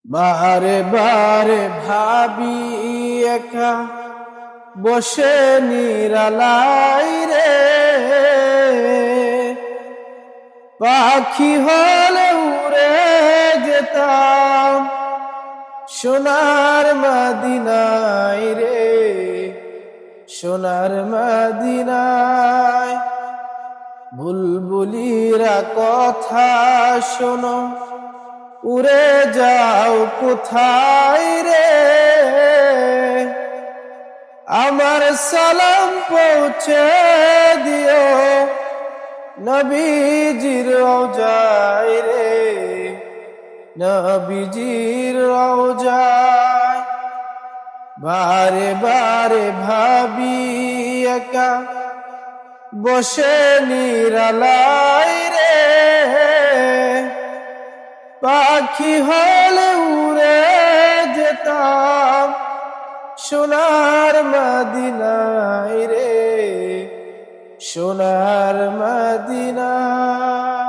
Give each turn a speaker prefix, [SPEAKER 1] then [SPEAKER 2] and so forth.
[SPEAKER 1] বারে বারে ভাবি একা বসে নিরালাই রে, পাখি হলে উড়ে যেতাম সোনার মদিনায় রে, সোনার মদিনায়। বুলবুলিরা কথা শোনো, উড়ে যাও কোথায় রে, আমার সালাম পৌঁছে দিও নবীজির রওজায় রে, নবীজির রওজায়। বারে বারে ভাবি একা বসে নিরালাই রে, পাখি হলে উড়ে যেতাম সোনার মদিনায় রে, সোনার মদিনায়।